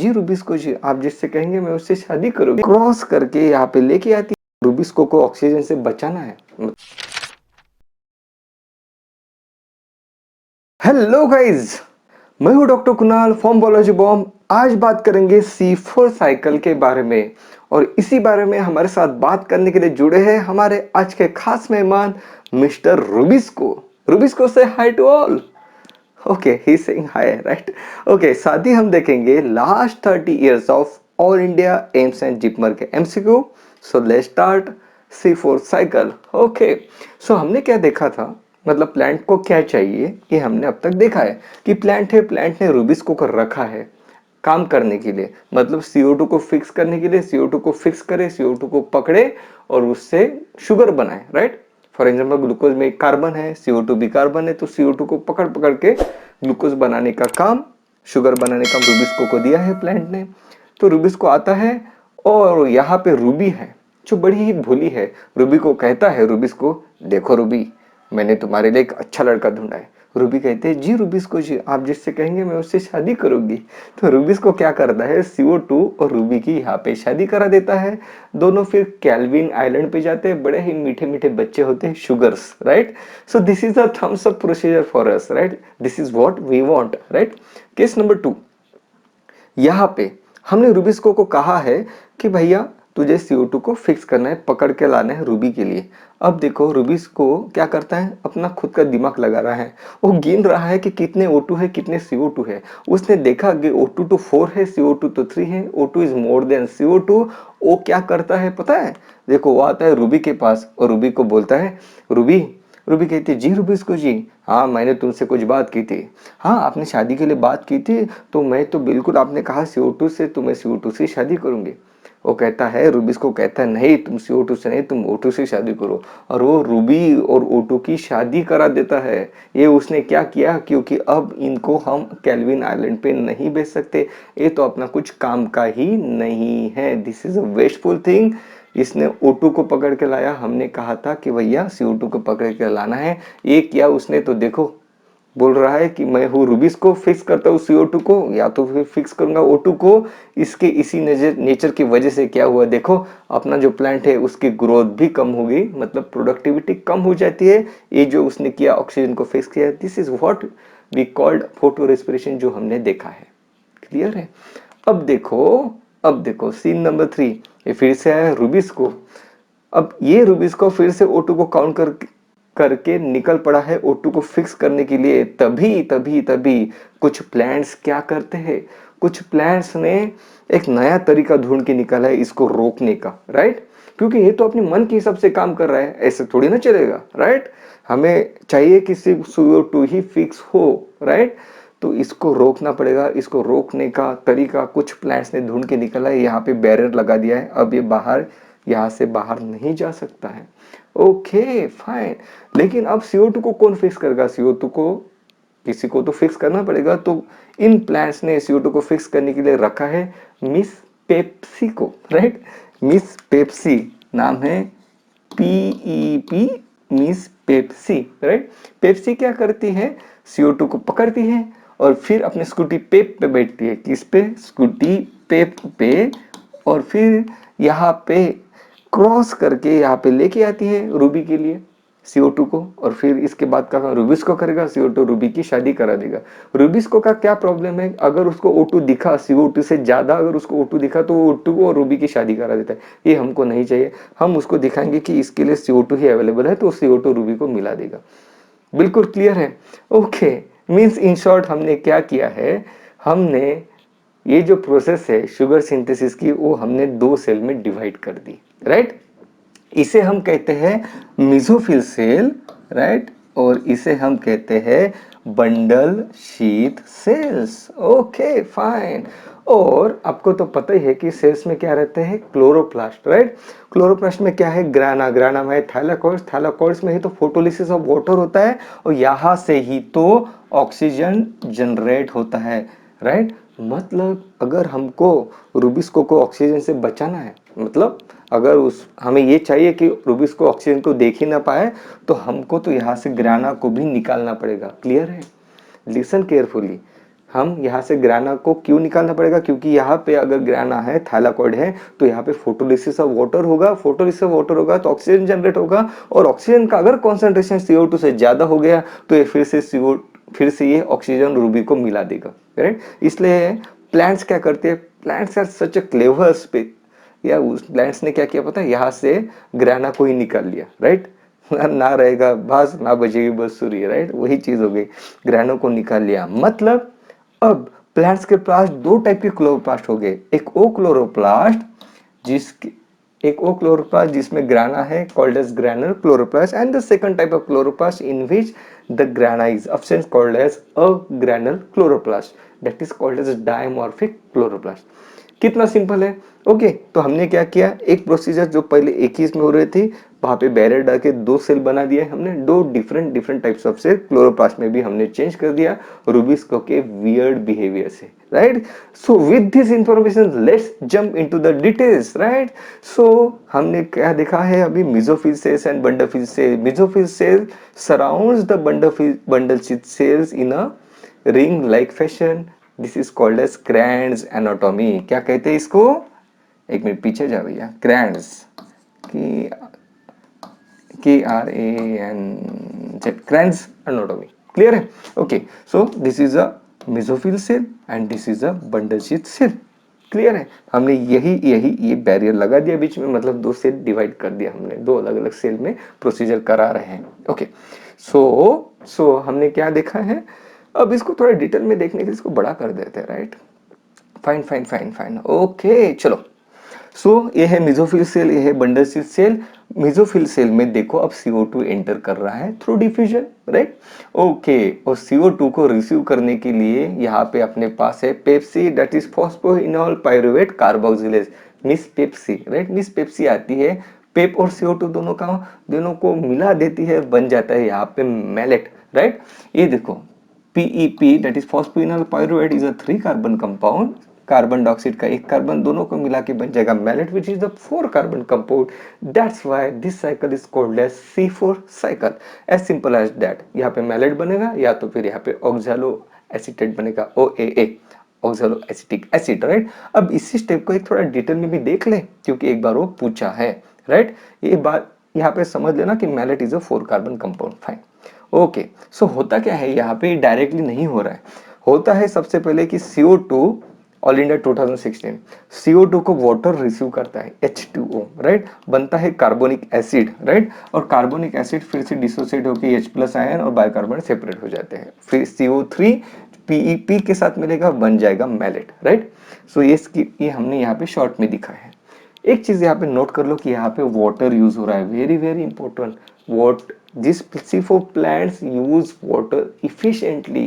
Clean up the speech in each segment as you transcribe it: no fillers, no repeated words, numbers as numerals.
जी Rubisco जी, आप जिससे कहेंगे मैं उससे शादी करूंगी। क्रॉस करके यहाँ पे लेके आती है। रुबिस्को को ऑक्सीजन से बचाना है। हेलो गाइज, मैं हूं doctor Kunal from biology bomb. आज बात करेंगे C4 साइकिल के बारे में और इसी बारे में हमारे साथ बात करने के लिए जुड़े हैं हमारे आज के खास मेहमान मिस्टर रुबिस्को। रुबिस्को से hi to all. Okay, he saying hi, right. Okay, साथ ही हम देखेंगे last 30 years of all India AIIMS and JIPMER के MCQ। So let's start C4 cycle. Okay, so हमने क्या देखा था, मतलब प्लांट को क्या चाहिए ये हमने अब तक देखा है कि प्लांट है, प्लांट ने रुबिस्को को रखा है काम करने के लिए, मतलब CO2 को फिक्स करने के लिए। CO2 को फिक्स करे, CO2 को पकड़े और उससे शुगर बनाए, राइट। फॉर एग्जाम्पल ग्लूकोज में एक कार्बन है, CO2 भी कार्बन है, तो CO2 को पकड़ पकड़ के ग्लूकोज बनाने का काम, शुगर बनाने का रुबिस्को को दिया है प्लांट ने। तो रुबिस्को आता है और यहाँ पे रूबी है जो बड़ी ही भोली है। रूबी को कहता है रुबिस्को, देखो रूबी, मैंने तुम्हारे लिए एक अच्छा लड़का ढूंढा है। रूबी कहते हैं जी रुबिस्को जी, आप जिससे कहेंगे मैं उससे शादी करूंगी। तो रुबिस्को क्या करता है, CO2 और रूबी की यहाँ पे शादी करा देता है। दोनों फिर कैल्विन आइलैंड पे जाते हैं। बड़े ही मीठे मीठे बच्चे होते हैं, sugars, right. So this is the thumbs up procedure for us, right. This is what we want, right. Case number 2, यहाँ पे हमने रुबिस्को को कहा है कि भैया तुझे CO2 को फिक्स करना है, पकड़ के लाना है रूबी के लिए। अब देखो रुबिस्को क्या करता है, अपना खुद का दिमाग लगा रहा है। वो गिन रहा है कि कितने O2 है, कितने CO2 है। उसने देखा कि O2 तो 4 है, CO2 तो 3 है। O2 is more than CO2। वो क्या करता है पता है, देखो वो आता है रूबी के पास और रूबी को बोलता है, रूबी। रूबी कहती है जी रुबिस्को जी, हाँ मैंने तुमसे कुछ बात की थी। हाँ आपने शादी के लिए बात की थी, तो मैं तो बिल्कुल, आपने कहा CO2 से, तो मैं CO2 से शादी करूंगी। वो कहता है, रुबिस्को कहता है नहीं तुम CO2 से नहीं, तुम O2 से शादी करो। और वो रूबी और O2 की शादी करा देता है। ये उसने क्या किया, क्योंकि अब इनको हम कैल्विन आइलैंड पे नहीं भेज सकते, ये तो अपना कुछ काम का ही नहीं है। This is a wasteful thing. इसने O2 को पकड़ के लाया, हमने कहा था कि भैया CO2 को पकड़ के लाना है। ये किया उसने, तो देखो बोल रहा है कि मैं हूँ रुबिस्को, फिक्स करता हूँ CO2 को, या तो फिर फिक्स करूंगा O2 को। इसके इसी नेचर की वजह से क्या हुआ, देखो अपना जो प्लांट है उसकी ग्रोथ भी कम हो गई, मतलब प्रोडक्टिविटी कम हो जाती है। ये जो उसने किया, ऑक्सीजन को फिक्स किया, this is what we called photo respiration, जो हमने देखा है। क्लियर है। अब देखो सीन नंबर 3, ये फिर से आया रुबिस्को। अब ये रुबिस्को फिर से O2 को काउंट करके निकल पड़ा है O2 को फिक्स करने के लिए। तभी तभी तभी कुछ प्लांट्स क्या करते हैं, कुछ प्लांट्स ने एक नया तरीका ढूंढ के निकाला है इसको रोकने का, राइट। क्योंकि ये तो अपने मन के हिसाब से काम कर रहा है, ऐसे थोड़ी ना चलेगा, राइट। हमें चाहिए कि सिर्फ CO2 ही फिक्स हो, राइट। तो इसको रोकना पड़ेगा। इसको रोकने का तरीका कुछ प्लांट्स ने ढूंढ के निकाला है। यहाँ पे बैरियर लगा दिया है, अब ये बाहर, यहाँ से बाहर नहीं जा सकता है। ओके फाइन, लेकिन अब CO2 को कौन फिक्स करेगा, CO2 को किसी को तो फिक्स करना पड़ेगा। तो इन प्लांट्स ने CO2 को फिक्स करने के लिए रखा है मिस पेप्सी को, राइट। मिस पेप्सी नाम है, PEP, miss Pepsi, right. Pepsi क्या करती है, CO2 को पकड़ती है और फिर अपने स्कूटी पेप पे बैठती है। किस पे, स्कूटी पेप पे। और फिर यहाँ पे क्रॉस करके यहाँ पे लेके आती है रूबी के लिए CO2 को। और फिर इसके बाद का रुबिस्को करेगा, CO2 रूबी की शादी करा देगा। रुबिस्को का क्या प्रॉब्लम है, अगर उसको O2 दिखा, CO2 से ज्यादा अगर उसको O2 दिखा, तो वो O2 और रूबी की शादी करा देता है। ये हमको नहीं चाहिए। हम उसको दिखाएंगे कि इसके लिए CO2 ही अवेलेबल है, तो CO2 रूबी को मिला देगा। बिल्कुल क्लियर है। ओके, मीन्स इन शॉर्ट हमने क्या किया है, हमने ये जो प्रोसेस है शुगर सिंथेसिस की, वो हमने 2 सेल में डिवाइड कर दी, राइट। इसे हम कहते हैं मिसोफिल सेल, राइट। और इसे हम कहते हैं bundle sheath sales. Okay fine. और आपको तो पता ही है कि सेल्स में क्या रहते हैं, क्लोरोप्लास्ट, राइट। क्लोरोप्लास्ट में क्या है, ग्राना, ग्राना में थैलाकोइड्स, थैलाकोइड्स में ही तो फोटोलिसिस ऑफ वाटर होता है, और यहाँ से ही तो ऑक्सीजन जनरेट होता है, राइट। मतलब अगर हमको रुबिस्को को ऑक्सीजन से बचाना है, मतलब अगर उस हमें ये चाहिए कि रुबिस्को ऑक्सीजन को देख ही ना पाए, तो हमको तो यहाँ से ग्राना को भी निकालना पड़ेगा। क्लियर है, लिसन केयरफुली। हम यहाँ से ग्राना को क्यों निकालना पड़ेगा, क्योंकि यहाँ पे अगर ग्राना है, थाइलाकॉइड है, तो यहाँ पे फोटोलिसिस ऑफ वाटर होगा, फोटोलिसिस ऑफ वाटर होगा तो ऑक्सीजन जनरेट होगा, और ऑक्सीजन का अगर कॉन्सेंट्रेशन CO2 से ज्यादा हो गया तो ये फिर से ये ऑक्सीजन रूबी को मिला देगा, करेक्ट। इसलिए प्लांट्स क्या करते हैं, plants are such a clever species, या उस प्लांट्स ने क्या किया पता है, यहाँ से ग्राना को ही निकाल लिया, राइट। ना रहेगा बांस ना बजेगी बांसुरी, राइट, वही चीज हो गई, ग्रानों को निकाल लिया। मतलब अब प्लांट्स के पास दो टाइप के क्लोरोप्लास्ट हो गए, एक ओ क्लोरोप्लास्ट जिसके एक ओ क्लोरोप्लास्ट जिसमें ग्राना है, called as granular chloroplast, and the second type of chloroplast in which the grana is absent, called as a granular chloroplast, that is called as dimorphic chloroplast। कितना simple है। Okay, तो हमने क्या किया, एक procedure जो पहले एक ही इसमें हो रही थी, वहां पे बैरियर डाल के दो सेल बना दिए हमने, दो different types of cell chloroplast में भी हमने चेंज कर दिया रूबिस्को के वियर्ड बिहेवियर से, right. So with this information let's jump into the details, right. So हमने क्या देखा है अभी, मेसोफिल सेल्स एंड बंडलफिल cell. Mesophyll cell surrounds the bundle cells in a ring like fashion, this is called as Kranz anatomy. क्या कहते हैं इसको, एक मिनट पीछे जा भैया, क्रैंड्स की KRANZ, क्रैंड्स एनाटॉमी, क्लियर है। Okay, so this is a mesophyll cell and this is a bundle sheath cell, clear है। हमने ये बैरियर लगा दिया बीच में, मतलब दो सेल डिवाइड कर दिया हमने, दो अलग अलग सेल में प्रोसीजर करा रहे हैं। ओके, सो हमने क्या देखा है, अब इसको थोड़ा डिटेल में देखने के लिए इसको बड़ा कर देते हैं, right. Fine fine fine fine, okay चलो। सो ये है मेसोफिल सेल, ये है bundle sheath cell. Mesophyll cell में देखो अब CO2 एंटर कर रहा है थ्रू डिफ्यूजन, राइट। ओके, और CO2 को रिसीव करने के लिए यहाँ पे अपने पास है Pepsi, that is phosphoenol pyruvate carboxylase, miss Pepsi, right. Miss Pepsi आती है, पेप और CO2 दोनों को मिला देती है, बन जाता है यहाँ पे मैलेट, राइट। ये देखो PEP, that is phosphoenolpyruvate, is a 3 carbon compound, carbon dioxide का एक कार्बन, दोनों को मिला के बन जाएगा malate, which is the 4 carbon compound. That's why this cycle is called as C4 cycle, as simple as that. यहाँ पे मैलेट बनेगा या तो फिर यहाँ पे ऑक्सैलो एसीटेट बनेगा, OAA, oxaloacetic acid, right. अब इसी स्टेप को एक थोड़ा डिटेल में भी देख ले, क्योंकि एक बार वो पूछा है, राइट। ये बात यहाँ पे समझ लेना कि malate is a 4 carbon compound, fine. Okay, so होता क्या है, यहाँ पे डायरेक्टली नहीं हो रहा है, होता है सबसे पहले कि CO2, ऑल इंडिया 2016, CO2 को वाटर रिसीव करता है, H2O, राइट, बनता है कार्बोनिक एसिड, राइट, और कार्बोनिक एसिड फिर से डिसोसिएट होकर H+ आयन और बाइकार्बोनेट सेपरेट हो जाते हैं, फिर CO3 PEP के साथ मिलेगा, बन जाएगा मैलेट, राइट। सो ये हमने यहाँ पे शॉर्ट में दिखा है। एक चीज यहाँ पे नोट कर लो कि यहाँ पे वाटर यूज हो रहा है, very very important. What this C4 plants use water efficiently,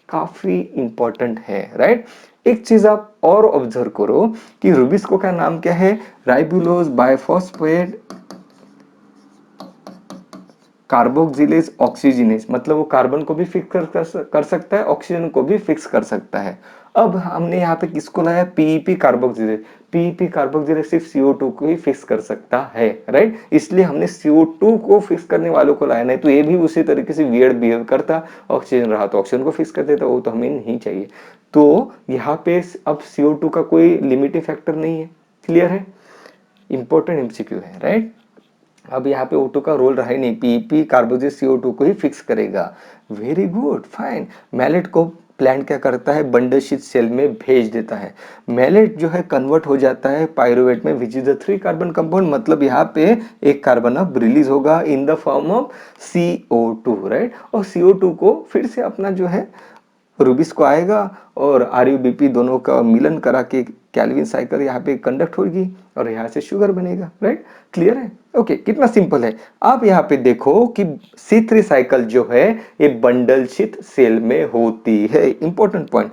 काफी इंपॉर्टेंट है, राइट। एक चीज आप और ऑब्जर्व करो कि रूबिस्को का नाम क्या है, राइबुलोज बाइफॉस्फेट कार्बोक्सिलेज ऑक्सीजनेज, मतलब वो कार्बन को भी फिक्स कर सकता है, ऑक्सीजन को भी फिक्स कर सकता है। अब हमने यहाँ पे किसको लाया, PEP कार्बोक्सिलेज। PEP कार्बोक्सिलेज सिर्फ CO2 को ही फिक्स कर सकता है, राइट, इसलिए हमने CO2 को फिक्स करने वालों को लाया, नहीं तो ये भी उसी तरीके से वियर्ड बिहेव करता, ऑक्सीजन रहा तो ऑक्सीजन को फिक्स कर देता, वो तो हमें नहीं चाहिए। तो यहाँ पे अब CO2 का कोई लिमिटिंग फैक्टर नहीं है, क्लियर है, इंपॉर्टेंट MCQ है, राइट। अब यहाँ पे O2 का रोल रहा ही नहीं, PEP कार्बोक्सिल CO2 को ही फिक्स करेगा, वेरी गुड, फाइन। मैलेट को प्लांट क्या करता है, बंडल शीथ सेल में भेज देता है, मैलेट जो है कन्वर्ट हो जाता है पाइरुवेट में, विच इज द 3 कार्बन कंपाउंड, मतलब यहाँ पे एक कार्बन अब रिलीज होगा in the form of CO2, right. और CO2 को फिर से अपना जो है रूबिस्को आएगा और RUBP दोनों का मिलन करा के कैल्विन साइकिल यहाँ पे कंडक्ट होगी और यहाँ से शुगर बनेगा, राइट, क्लियर है। ओके, कितना सिंपल है। आप यहाँ पे देखो कि C3 साइकिल जो है ये बंडल शीथ सेल में होती है, इंपॉर्टेंट पॉइंट,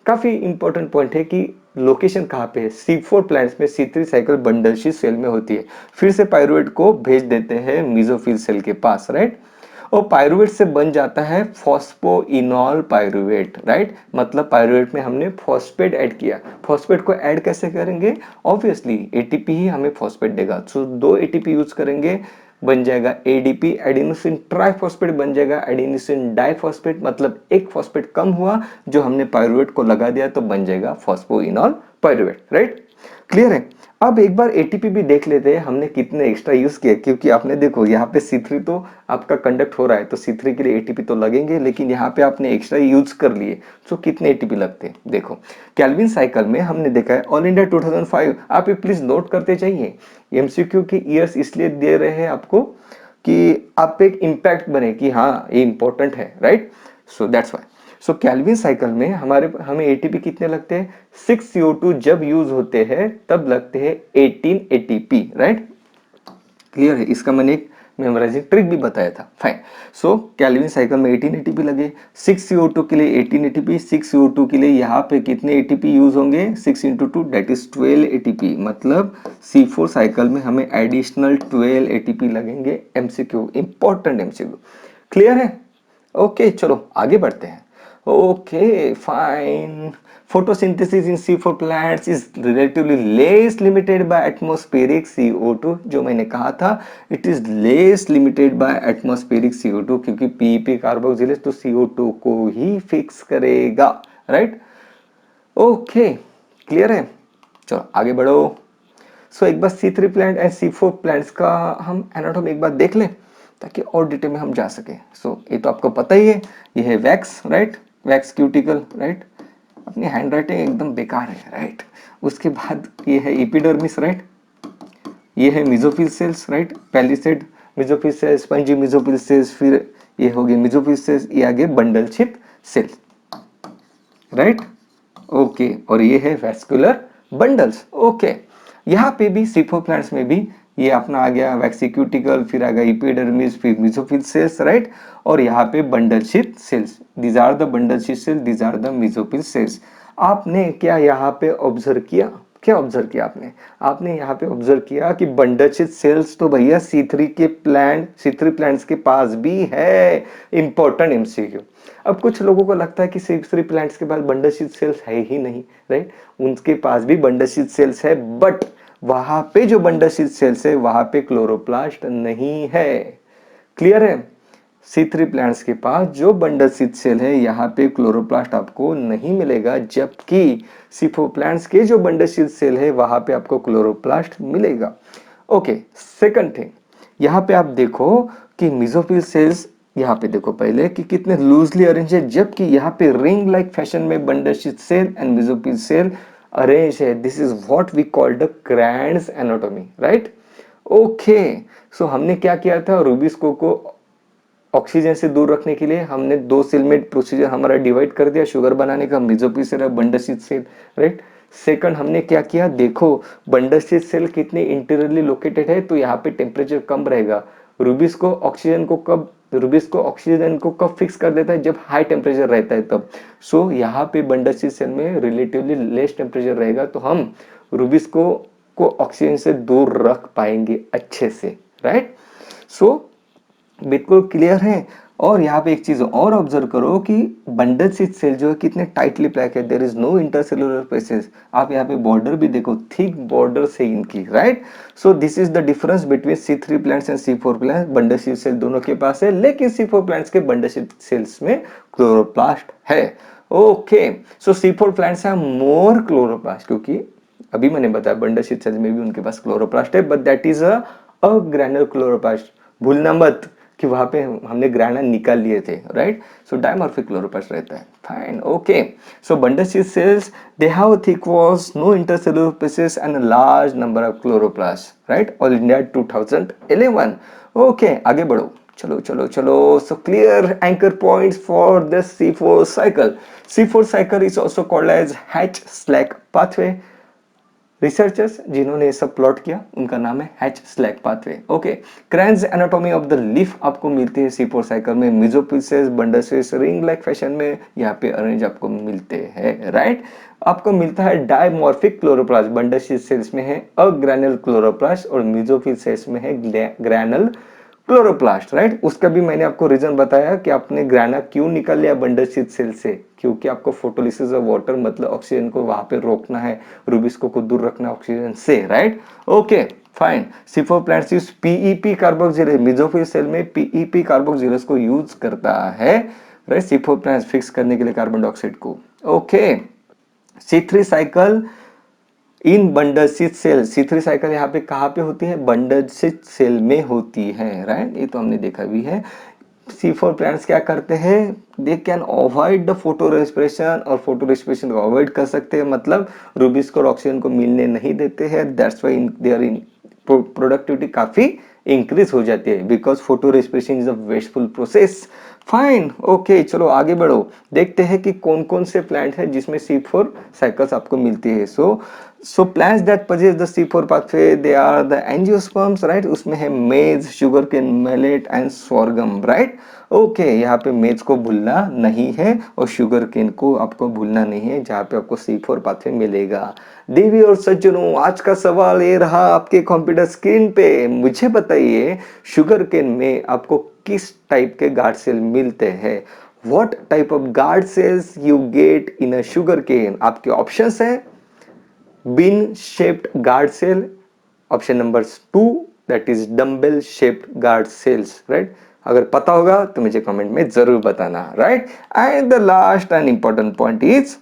काफी इंपॉर्टेंट पॉइंट है कि लोकेशन कहाँ पे है, C4 प्लांट्स में C3 cycle bundle sheath cell में होती है, फिर से पाइरुवेट को भेज देते हैं मेसोफिल सेल के पास, राइट। और पाइरुवेट से बन जाता है फॉस्फोइनॉल पाइरुवेट, राइट, मतलब पाइरुवेट में हमने फॉस्फेट ऐड किया। फॉस्फेट को ऐड कैसे करेंगे, ऑब्वियसली ATP ही हमें फॉस्फेट देगा, सो 2 ATP यूज करेंगे, बन जाएगा एडीपी, एडिनोसिन ट्राइफॉस्फेट बन जाएगा एडिनोसिन डाइफॉस्फेट, मतलब एक फॉस्फेट कम हुआ जो हमने पायरुवेट को लगा दिया तो बन जाएगा फॉस्फोइनॉल पायरुवेट, राइट? क्लियर है? अब एक बार एटीपी भी देख लेते हैं हमने कितने एक्स्ट्रा यूज किए, क्योंकि आपने देखो यहाँ पे C3 तो आपका कंडक्ट हो रहा है तो C3 के लिए एटीपी तो लगेंगे, लेकिन यहाँ पे आपने एक्स्ट्रा यूज कर लिए तो कितने एटीपी लगते हैं देखो। कैल्विन साइकिल में हमने देखा है ऑल इंडिया 2005, आप ये प्लीज नोट करते जाइए। एमसीक्यू के ईयर्स इसलिए दे रहे हैं आपको कि आप पे एक इम्पैक्ट बने कि हाँ ये इंपॉर्टेंट है, right? So that's why. So Calvin cycle में हमें एटीपी कितने लगते हैं? 6CO2 जब यूज होते हैं तब लगते हैं 18 एटीपी, राइट? क्लियर है? इसका मैंने एक मेमोराइजिंग ट्रिक भी बताया था। फाइन। सो कैल्विन साइकिल में 18 एटीपी लगे, 6CO2 के लिए 18 एटीपी, 6CO2 के लिए यहाँ पे कितने एटीपी यूज होंगे? 6 इंटू 2 दैट इज 12 एटीपी, मतलब C4 साइकिल में हमें एडिशनल 12 एटीपी लगेंगे। MCQ, important MCQ. क्लियर है? ओके, चलो आगे बढ़ते हैं। Okay, fine. Photosynthesis in C4 plants is relatively less limited by atmospheric CO2, जो मैंने कहा था, it is less limited by atmospheric CO2 क्योंकि PEP कार्बोक्सिलेज तो CO2 को ही फिक्स करेगा, राइट? ओके, क्लियर है? चलो आगे बढ़ो। सो एक बार C3 plant and C4 plants का हम एनाटॉमी एक बार देख लें ताकि और डिटेल में हम जा सके। सो ये तो आपको पता ही है, ये है wax, right? Wax cuticle, right? अपनी हैंड राइटिंग एकदम बेकार है, राइट? उसके बाद ये है एपिडर्मिस, राइट? ये है mesophyll cells, right? Palisade mesophyll cells, spongy mesophyll cells, फिर ये हो गए मेसोफिल सेल्स, ये आगे bundle sheath cells, right? Okay, और ये है वैस्कुलर बंडल्स। ओके, यहाँ पे भी C4 प्लांट्स में भी ये अपना आ गया वैक्सिक्यूटिकल, फिर आ गया एपिडर्मिस, फिर मेसोफिल सेल्स, राइट? और यहाँ पे bundle sheath cells, these are the bundle sheath cells, these are the mesophyll cells. आपने क्या यहाँ पे ऑब्जर्व किया? क्या ऑब्जर्व किया आपने? आपने यहाँ पे ऑब्जर्व किया कि बंडल शीथ सेल्स तो भैया C3 प्लांट्स के पास भी है। Important MCQ. अब कुछ लोगों को लगता है कि C3 प्लांट्स के पास बंडल शीथ सेल्स है ही नहीं, राइट? उनके पास भी बंडल शीथ सेल्स है, बट वहां पे जो बंडल शीथ सेल्स है वहां पे क्लोरोप्लास्ट नहीं है। क्लियर है? C3 प्लांट्स के पास जो बंडल शीथ सेल है यहाँ पे क्लोरोप्लास्ट आपको नहीं मिलेगा, जबकि C4 प्लांट्स के जो बंडल शीथ सेल है वहां पे आपको क्लोरोप्लास्ट मिलेगा। ओके, सेकंड थिंग, यहाँ पे आप देखो कि मेसोफिल सेल्स, यहाँ पे देखो पहले कि कितने लूजली अरेंज है, जबकि यहाँ पे रिंग लाइक फैशन में bundle sheath cell and mesophyll cell arrange है। This is what we call the Kranz anatomy, right? Okay, so हमने क्या किया था? रूबिस्को को ऑक्सीजन से दूर रखने के लिए हमने दो सेल में प्रोसीजर हमारा डिवाइड कर दिया शुगर बनाने का, मेसोफिल सेल और bundle sheath cell, right? Second हमने क्या किया? देखो बंडल शीथ सेल कितने इंटीरियरली लोकेटेड है तो यहाँ पे टेम्परेचर कम रहेगा। रूबिस को ऑक्सीजन को कब फिक्स कर देता है? जब हाई टेम्परेचर रहता है तब। सो यहाँ पे बंडल शीथ सेल में रिलेटिवली लेस टेम्परेचर रहेगा तो हम रूबिस को ऑक्सीजन से दूर रख पाएंगे अच्छे से, राइट? सो बिल्कुल क्लियर है। और यहाँ पे एक चीज और ऑब्जर्व करो कि बंडल शीथ सेल जो है कितने टाइटली पैक है, there is no intercellular spaces. आप यहाँ पे बॉर्डर भी देखो, थिक बॉर्डर से इनकी, right? So this is the difference between C3 plants and C4 plants. Bundle sheath cell दोनों के पास है, लेकिन C4 प्लांट्स के बंडल शीथ सेल्स में क्लोरोप्लास्ट है। Okay, so C4 plants have more chloroplast, क्योंकि अभी मैंने बताया बंडल शीथ सेल में भी उनके पास क्लोरोप्लास्ट है, but that is a granular chloroplast. भूलना मत कि वहां पे हमने ग्रैना निकाल लिए थे, राइट? सो डायमॉर्फिक क्लोरोप्लास्ट रहता है। Fine, okay. So bundle sheath cells they have thick walls, no intercellular spaces and a large number of chloroplast, right? All India 2011। Okay, आगे बढ़ो। चलो चलो चलो। So clear anchor points for the C4 cycle. C4 cycle is also called as Hatch-Slack pathway. Researchers जिन्होंने ये सब plot किया उनका नाम है Hatch Slack pathway. Okay, Kranz anatomy of the leaf आपको मिलती है C4 साइकिल में, mesophyll cells, bundle cells ring like fashion में यहाँ पे अरेंज आपको मिलते हैं, राइट? आपको मिलता है डायमॉर्फिक क्लोरोप्लास्ट, बंडल सेल्स में है अग्रैनुलर क्लोरोप्लास्ट और मेसोफिल सेल्स में है ग्रैनल क्लोरोप्लास्ट, राइट? उसका भी मैंने आपको रीजन बताया कि आपने ग्राना क्यों निकाल लिया बंडल शीथ सेल से, क्योंकि आपको फोटोलिसिस ऑफ वाटर मतलब ऑक्सीजन को वहां पे रोकना है, रूबिस्को को दूर रखना ऑक्सीजन से, right? Okay, fine, C4 plants use PEP carboxylase, mesophyll cell में PEP कार्बोक्सिलेज को यूज करता है, राइट, C4 प्लांट्स फिक्स करने के लिए कार्बन डाइऑक्साइड को। Okay, C3 cycle in bundle sheath cell, C3 cycle यहाँ पे कहाँ पे होती है, बंडल सिच सेल में होती है, राइट, ये तो हमने देखा भी है। C4 प्लांट्स क्या करते हैं, they can avoid the photo respiration, और फोटो रेस्पिरेशन को अवॉइड कर सकते हैं, मतलब रूबिस को ऑक्सीजन को मिलने नहीं देते हैं, that's why there in productivity काफी इंक्रीज हो जाती है, because photo respiration is a wasteful process. Fine, okay, चलो आगे बढ़ो, देखते हैं कि कौन कौन से प्लांट है जिसमें C4 साइकिल्स आपको मिलती है। So plants that possess the C4 pathway, they are the angiosperms, right, उसमें है maize, sugar cane, millet and sorghum, right. Okay, यहाँ पे मेज को भूलना नहीं है और शुगर केन को आपको भूलना नहीं है, जहाँ पे आपको C4 पाथवे मिलेगा। देवी और सज्जनों, आज का सवाल ये रहा आपके कंप्यूटर स्क्रीन पे, मुझे बताइए शुगर केन में आपको किस टाइप के गार्ड सेल मिलते हैं, what type of guard cells you get in a sugar cane. आपके ऑप्शंस है bin shaped guard cell, option number 2 that is dumbbell shaped guard cells, right। अगर पता होगा तो मुझे कमेंट में जरूर बताना, right. And the last and important point is,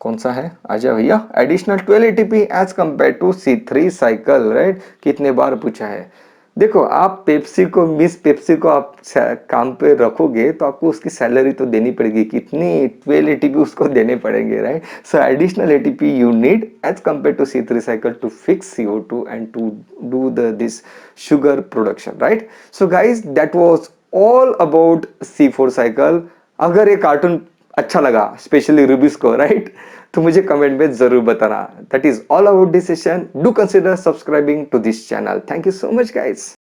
कौन सा है, आजा भैया, additional 12 ATP as compared to C3 cycle, right, कितने बार पूछा है। देखो, आप पेप्सी को, मिस पेप्सी को आप काम पे रखोगे तो आपको उसकी सैलरी तो देनी पड़ेगी, कितनी 12 एटीपी उसको देने पड़ेंगे, right. So additional ATP you need as compared to C3 cycle to fix CO2 and to do this sugar production, right. So guys, that was all about C4 cycle. अगर ये cartoon अच्छा लगा, specially रूबिस को, right, तो मुझे comment में जरूर बताना। That is all about this session, do consider subscribing to this channel. Thank you so much guys.